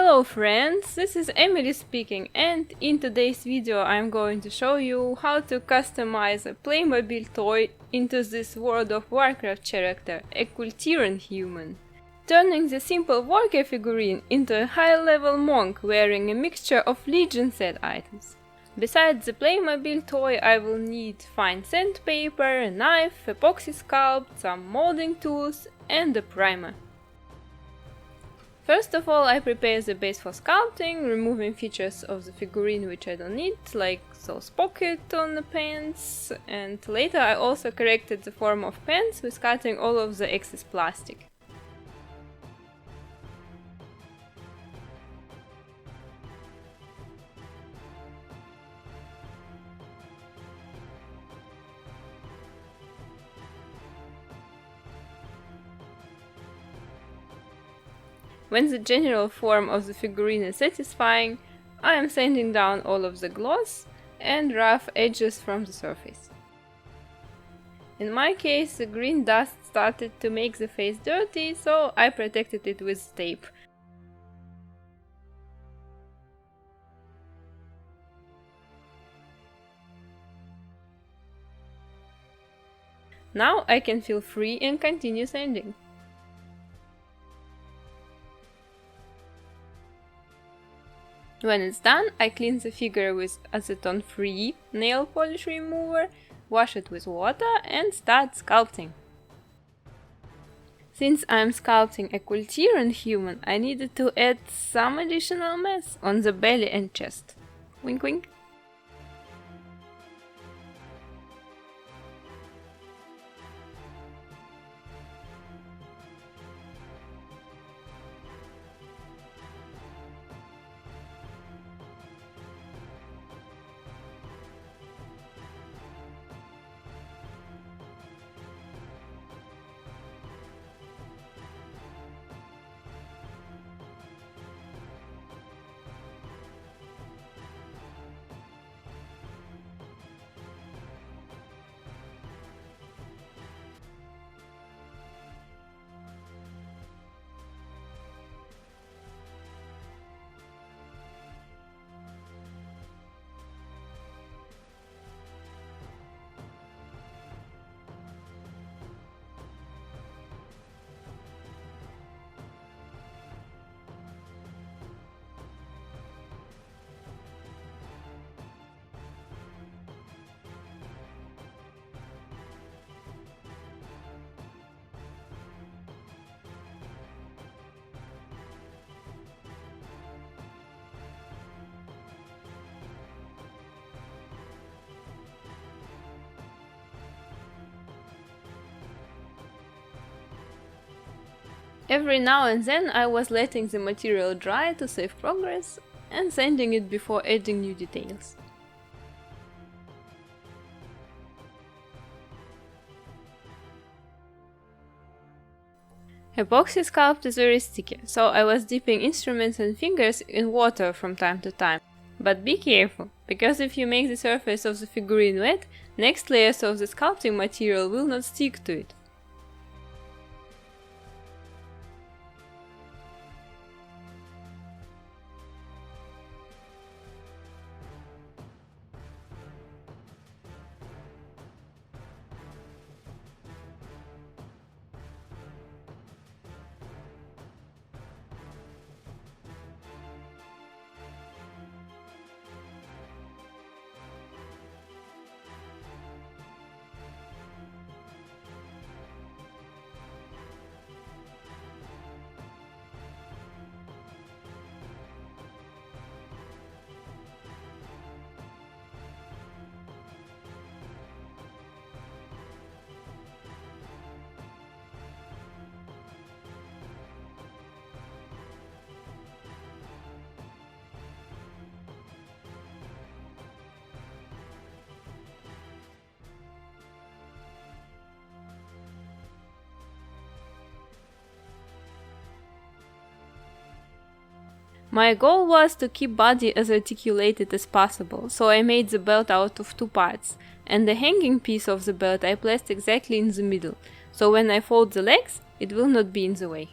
Hello friends, this is Emily speaking, and in today's video I'm going to show you how to customize a playmobil toy into this World of Warcraft character, a kul'tiran human. Turning the simple warrior figurine into a high-level monk wearing a mixture of Legion set items. Besides the playmobil toy, I will need fine sandpaper, a knife, epoxy sculpt, some molding tools and a primer. First of all, I prepare the base for sculpting, removing features of the figurine which I don't need, like those pockets on the pants, and later I also corrected the form of pants with cutting all of the excess plastic. When the general form of the figurine is satisfying, I am sanding down all of the gloss and rough edges from the surface. In my case, the green dust started to make the face dirty, so I protected it with tape. Now I can feel free and continue sanding. When it's done, I clean the figure with acetone-free nail polish remover, wash it with water and start sculpting. Since I'm sculpting a kul'tiran human, I needed to add some additional mass on the belly and chest. Wink wink. Every now and then I was letting the material dry to save progress and sanding it before adding new details. Epoxy sculpt is very sticky, so I was dipping instruments and fingers in water from time to time. But be careful, because if you make the surface of the figurine wet, next layers of the sculpting material will not stick to it. My goal was to keep body as articulated as possible, so I made the belt out of two parts, and the hanging piece of the belt I placed exactly in the middle, so when I fold the legs, it will not be in the way.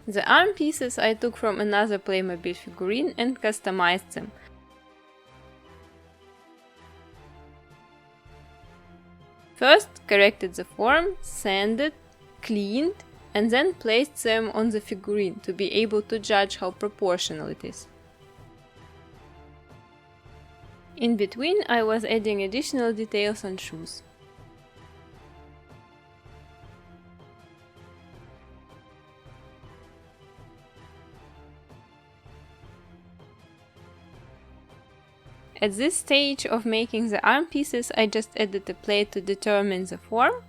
The arm pieces I took from another playmobil figurine and customized them. First, corrected the form, sanded, cleaned, and then placed them on the figurine to be able to judge how proportional it is. In between, I was adding additional details on shoes. At this stage of making the arm pieces, I just added a plate to determine the form,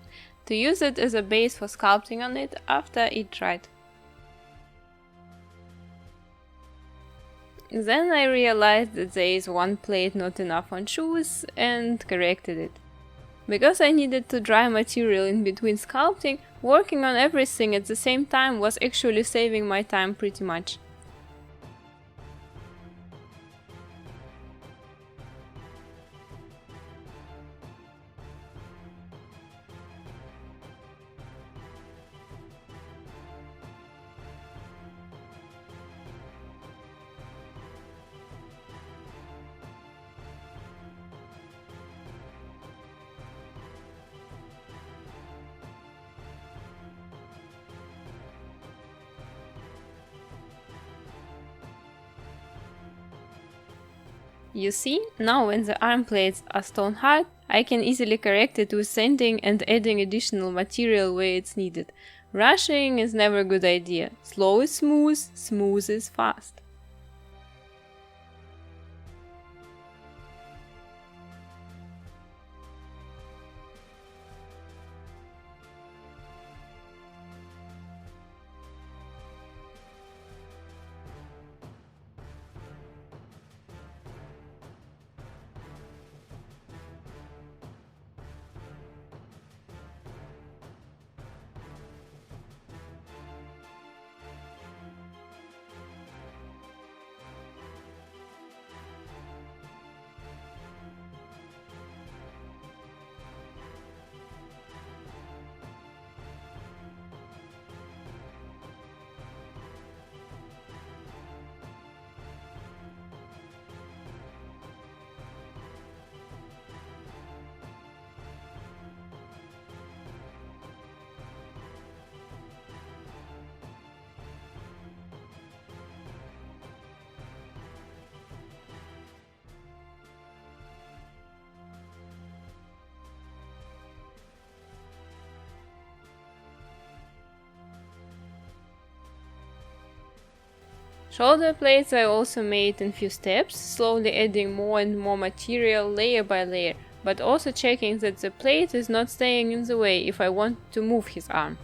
to use it as a base for sculpting on it after it dried. Then I realized that there is one plate not enough on shoes and corrected it. Because I needed to dry material in between sculpting, working on everything at the same time was actually saving my time pretty much. You see, now when the arm plates are stone hard, I can easily correct it with sanding and adding additional material where it's needed. Rushing is never a good idea. Slow is smooth, smooth is fast. Shoulder plates I also made in few steps, slowly adding more and more material layer by layer, but also checking that the plate is not staying in the way if I want to move his arm.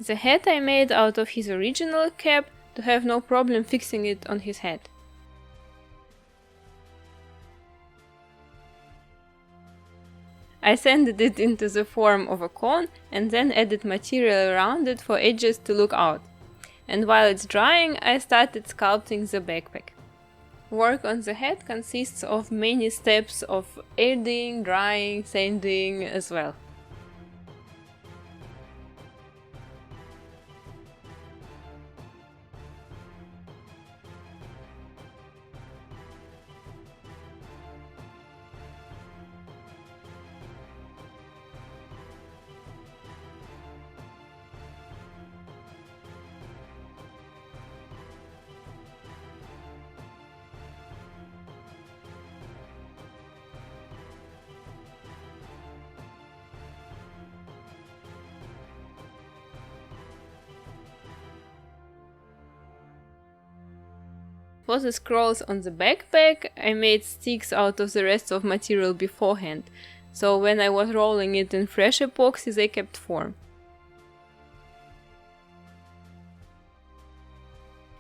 The hat I made out of his original cap to have no problem fixing it on his head. I sanded it into the form of a cone and then added material around it for edges to look out. And while it's drying, I started sculpting the backpack. Work on the hat consists of many steps of adding, drying, sanding as well. For the scrolls on the backpack, I made sticks out of the rest of material beforehand, so when I was rolling it in fresh epoxy they kept form.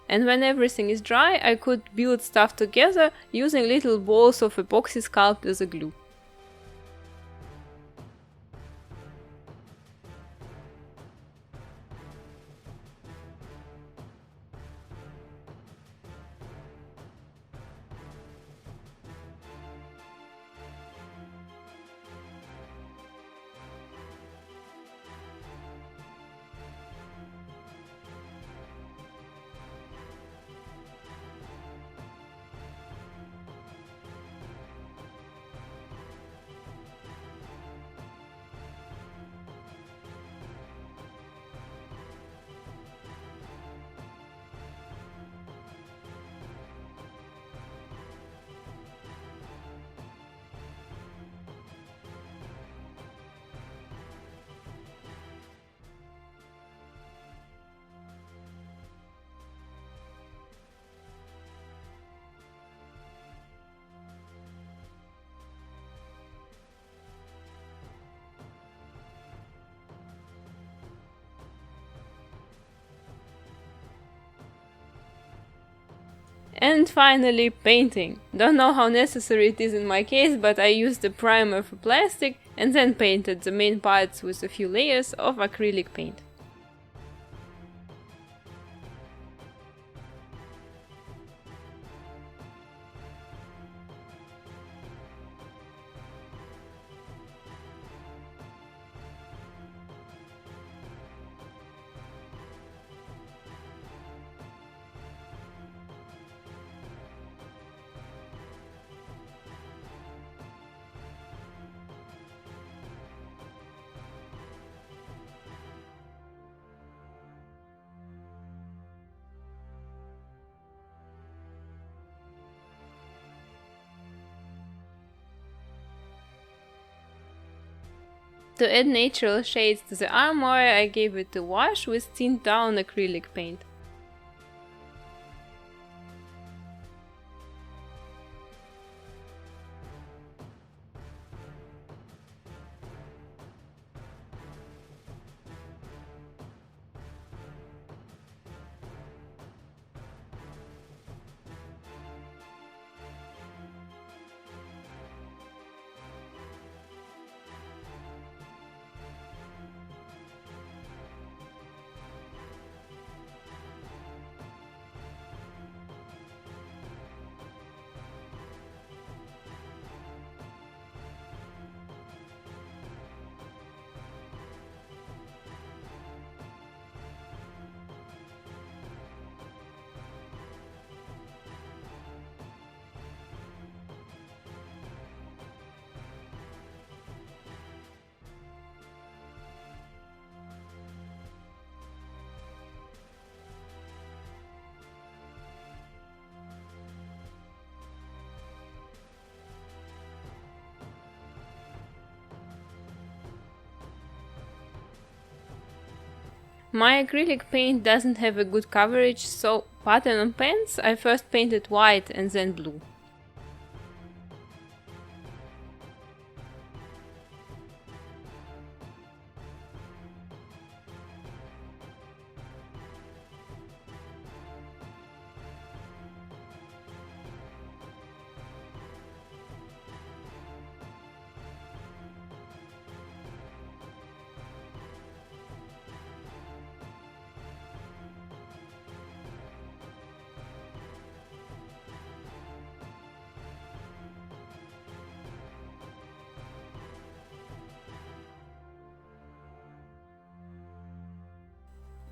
And when everything is dry, I could build stuff together using little balls of epoxy sculpt as a glue. And finally, painting. Don't know how necessary it is in my case, but I used a primer for plastic and then painted the main parts with a few layers of acrylic paint. To add natural shades to the armor, I gave it a wash with thinned down acrylic paint. My acrylic paint doesn't have a good coverage, so pattern on pants I first painted white and then blue.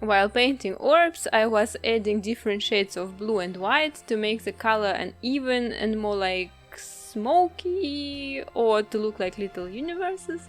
While painting orbs, I was adding different shades of blue and white to make the color uneven and more like smoky, or to look like little universes.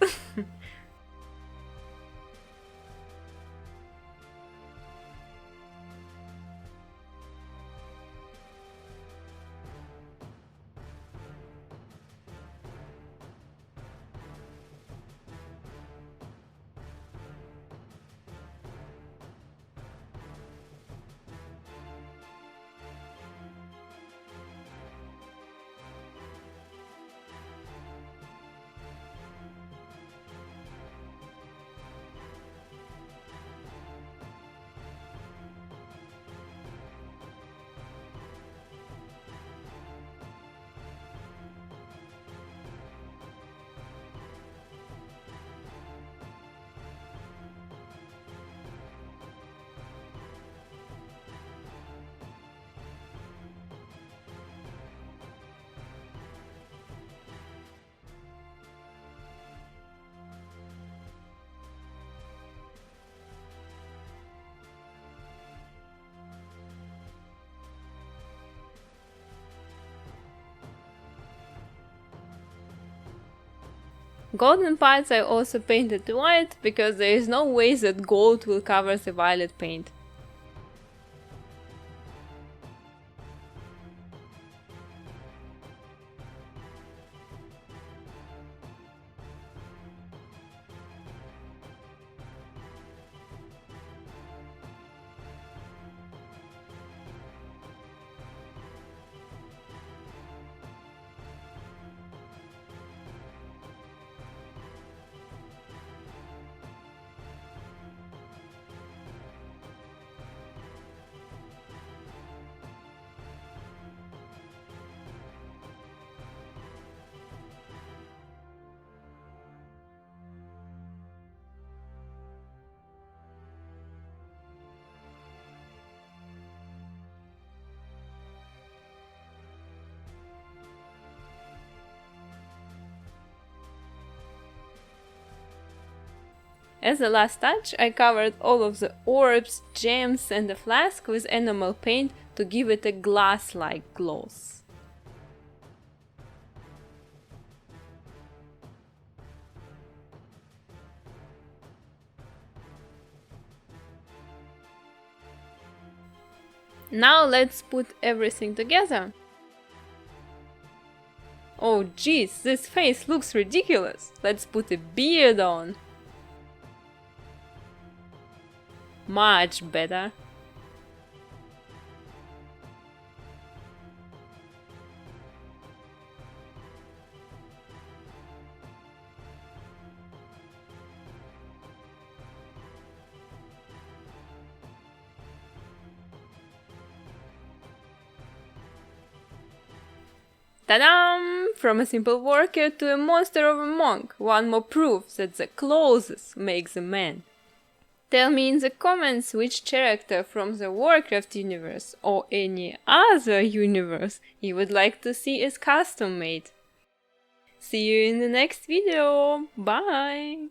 Golden parts I also painted white, because there is no way that gold will cover the violet paint. As a last touch, I covered all of the orbs, gems and the flask with enamel paint to give it a glass-like gloss. Now let's put everything together. Oh jeez, this face looks ridiculous. Let's put a beard on. Much better. Ta-dam! From a simple worker to a monster of a monk. One more proof that the clothes make the man. Tell me in the comments which character from the Warcraft universe or any other universe you would like to see as custom made. See you in the next video. Bye!